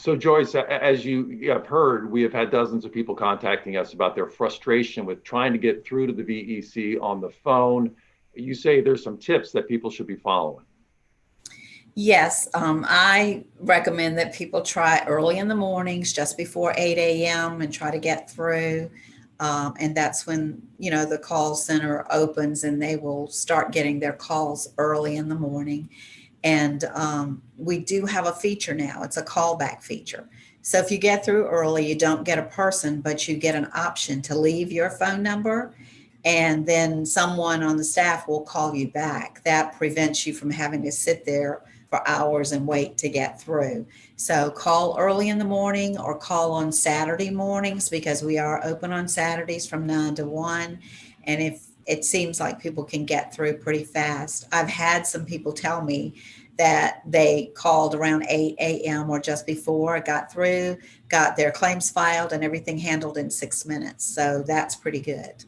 So Joyce, as you have heard, we have had dozens of people contacting us about their frustration with trying to get through to the VEC on the phone. You say there's some tips that people should be following. Yes, I recommend that people try early in the mornings, just before 8 a.m., and try to get through. And that's when, the call center opens and they will start getting their calls early in the morning. And we do have a feature now. It's a callback feature. So if you get through early, you don't get a person, but you get an option to leave your phone number, and then someone on the staff will call you back. That prevents you from having to sit there for hours and wait to get through. So call early in the morning or call on Saturday mornings, because we are open on Saturdays from 9 to 1. And if it seems like people can get through pretty fast. I've had some people tell me that they called around 8 a.m. or just before, got through, got their claims filed, and everything handled in 6 minutes. So that's pretty good.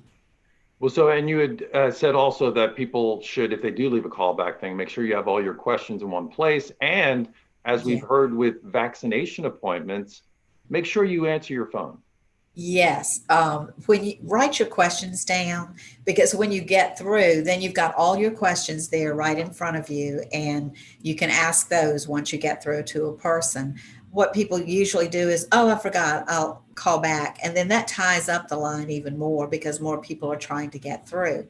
Well, so, and you had said also that people should, if they do leave a callback thing, make sure you have all your questions in one place. And as we've Yeah. heard with vaccination appointments, make sure you answer your phone. Yes. When you write your questions down, because when you get through, then you've got all your questions there right in front of you, and you can ask those once you get through to a person. What people usually do is, oh, I forgot, I'll call back. And then that ties up the line even more because more people are trying to get through.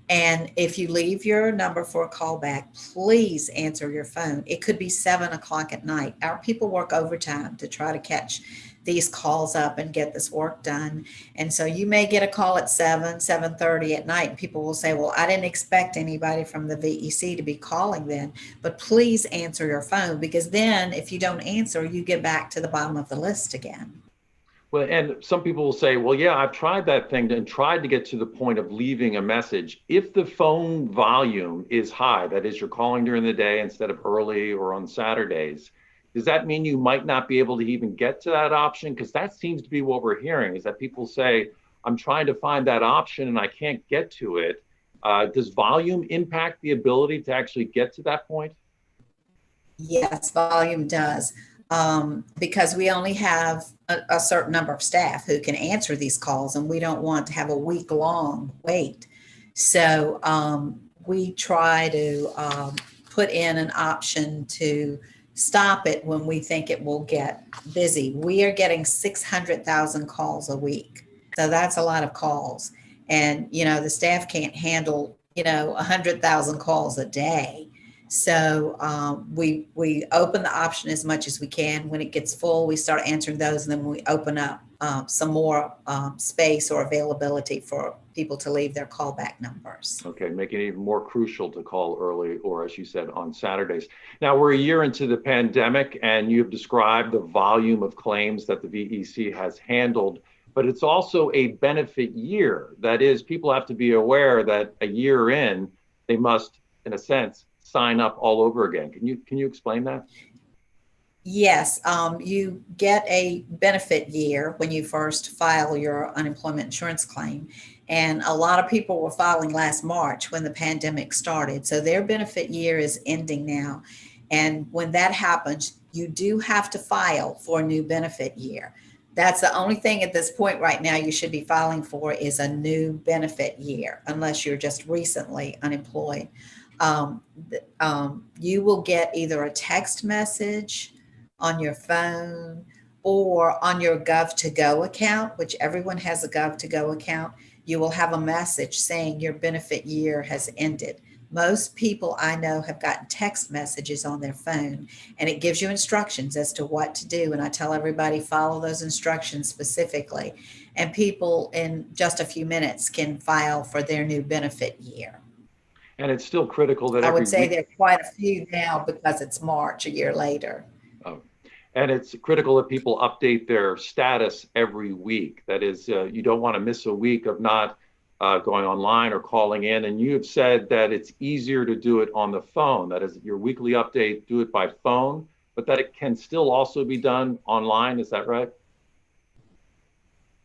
And if you leave your number for a callback, please answer your phone. It could be 7 o'clock at night. Our people work overtime to try to catch these calls up and get this work done. And so you may get a call at 7:30 at night, and people will say, well, I didn't expect anybody from the VEC to be calling then. But please answer your phone, because then if you don't answer, you get back to the bottom of the list again. Well, and some people will say, well, yeah, I've tried that thing and tried to get to the point of leaving a message. If the phone volume is high, that is, you're calling during the day instead of early or on Saturdays, does that mean you might not be able to even get to that option? Because that seems to be what we're hearing, is that people say, I'm trying to find that option and I can't get to it. Does volume impact the ability to actually get to that point? Yes, volume does. Because we only have a certain number of staff who can answer these calls, and we don't want to have a week long wait. So we try to put in an option to stop it when we think it will get busy. We are getting 600,000 calls a week. So that's a lot of calls. And, the staff can't handle, 100,000 calls a day. So we open the option as much as we can. When it gets full, we start answering those, and then we open up some more space or availability for people to leave their callback numbers. Okay, making it even more crucial to call early, or as you said, on Saturdays. Now, we're a year into the pandemic, and you've described the volume of claims that the VEC has handled, but it's also a benefit year. That is, people have to be aware that a year in, they must, in a sense, sign up all over again. Can you explain that? Yes, you get a benefit year when you first file your unemployment insurance claim. And a lot of people were filing last March when the pandemic started. So their benefit year is ending now. And when that happens, you do have to file for a new benefit year. That's the only thing at this point right now you should be filing for, is a new benefit year, unless you're just recently unemployed. You will get either a text message on your phone or on your Gov2Go account, which everyone has a Gov2Go account. You will have a message saying your benefit year has ended. Most people I know have gotten text messages on their phone, and it gives you instructions as to what to do. And I tell everybody, follow those instructions specifically. And people in just a few minutes can file for their new benefit year. And it's still critical that I every would say week, there are quite a few now because it's March a year later. uh, and it's critical that people update their status every week. That is, you don't want to miss a week of not going online or calling in. And you have said that it's easier to do it on the phone. That is, your weekly update, do it by phone, but that it can still also be done online. Is that right?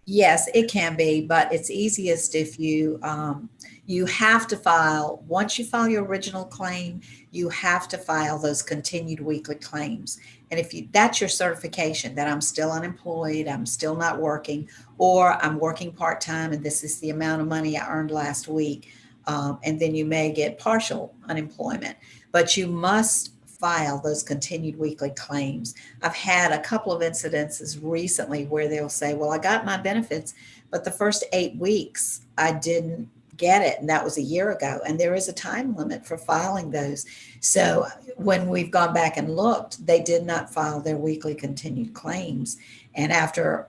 Yes, it can be, but it's easiest if you have to file, once you file your original claim, you have to file those continued weekly claims. And if you, that's your certification that I'm still unemployed, I'm still not working, or I'm working part-time and this is the amount of money I earned last week. And then you may get partial unemployment, but you must file those continued weekly claims. I've had a couple of incidences recently where they'll say, well, I got my benefits, but the first 8 weeks I didn't get it. And that was a year ago. And there is a time limit for filing those. So when we've gone back and looked, they did not file their weekly continued claims. And after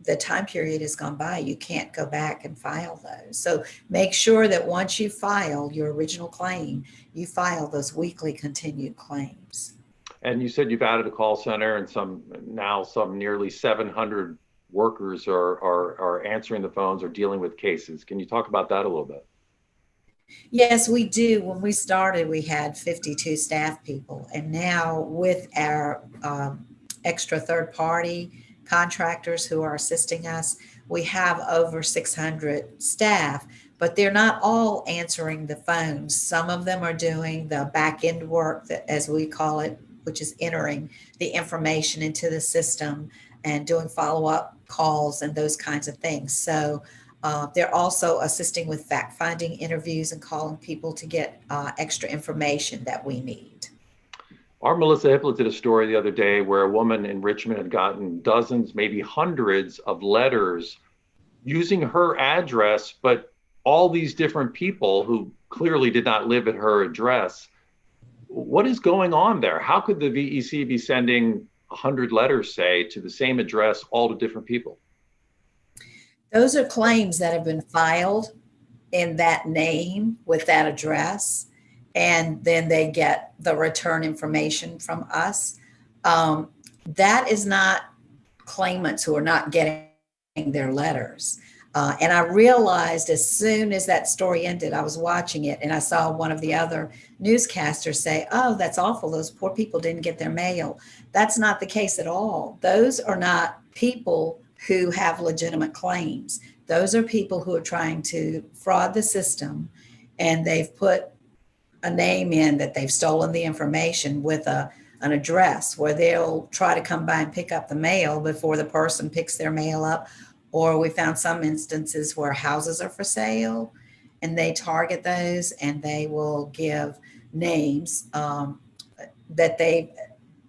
the time period has gone by, you can't go back and file those. So make sure that once you file your original claim, you file those weekly continued claims. And you said you've added a call center, and some nearly 700 workers are answering the phones or dealing with cases. Can you talk about that a little bit? Yes, we do. When we started, we had 52 staff people. And now with our extra third party contractors who are assisting us, we have over 600 staff, but they're not all answering the phones. Some of them are doing the back end work, that, as we call it, which is entering the information into the system and doing follow-up calls and those kinds of things. So they're also assisting with fact-finding interviews and calling people to get extra information that we need. Our Melissa Hippolyte did a story the other day where a woman in Richmond had gotten dozens, maybe hundreds of letters using her address, but all these different people who clearly did not live at her address. What is going on there? How could the VEC be sending 100 letters, say, to the same address, all to different people? Those are claims that have been filed in that name with that address, and then they get the return information from us. That is not claimants who are not getting their letters. And I realized as soon as that story ended, I was watching it and I saw one of the other newscasters say, oh, that's awful. Those poor people didn't get their mail. That's not the case at all. Those are not people who have legitimate claims. Those are people who are trying to fraud the system, and they've put a name in that they've stolen the information with an address where they'll try to come by and pick up the mail before the person picks their mail up. Or we found some instances where houses are for sale and they target those and they will give names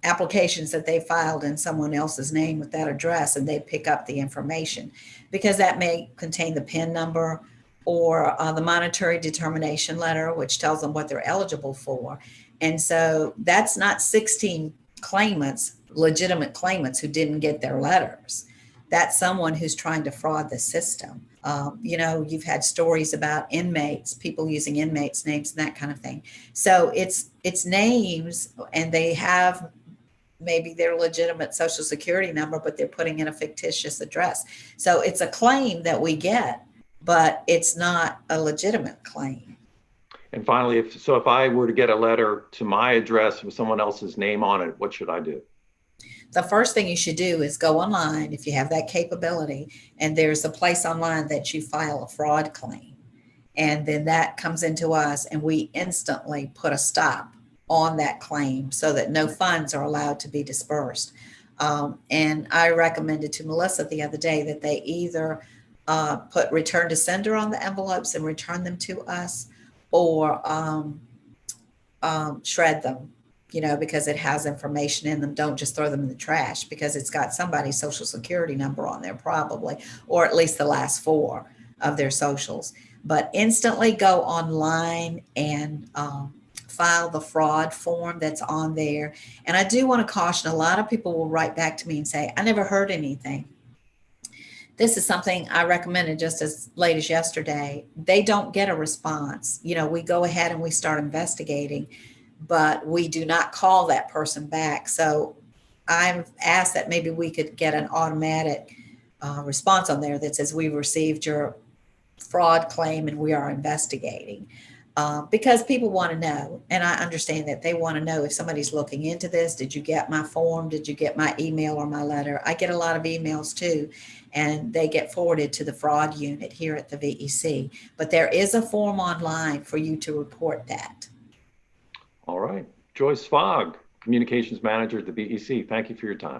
applications that they filed in someone else's name with that address, and they pick up the information because that may contain the PIN number or the monetary determination letter, which tells them what they're eligible for. And so that's not 16 claimants, legitimate claimants who didn't get their letters. That's someone who's trying to fraud the system. You've had stories about inmates, people using inmates' names and that kind of thing. So it's names, and they have maybe their legitimate social security number, but they're putting in a fictitious address. So it's a claim that we get, but it's not a legitimate claim. And finally, if I were to get a letter to my address with someone else's name on it, what should I do? The first thing you should do is go online if you have that capability, and there's a place online that you file a fraud claim. And then that comes into us, and we instantly put a stop on that claim so that no funds are allowed to be dispersed. And I recommended to Melissa the other day that they either put return to sender on the envelopes and return them to us, or shred them, because it has information in them. Don't just throw them in the trash because it's got somebody's social security number on there probably, or at least the last four of their socials. But instantly go online and file the fraud form that's on there. And I do want to caution, a lot of people will write back to me and say, I never heard anything. This is something I recommended just as late as yesterday. They don't get a response. We go ahead and we start investigating, but we do not call that person back. So I've asked that maybe we could get an automatic response on there that says, we received your fraud claim and we are investigating. Because people want to know, and I understand that they want to know if somebody's looking into this. Did you get my form? Did you get my email or my letter? I get a lot of emails too, and they get forwarded to the fraud unit here at the VEC. But there is a form online for you to report that. All right. Joyce Fogg, Communications Manager at the VEC. Thank you for your time.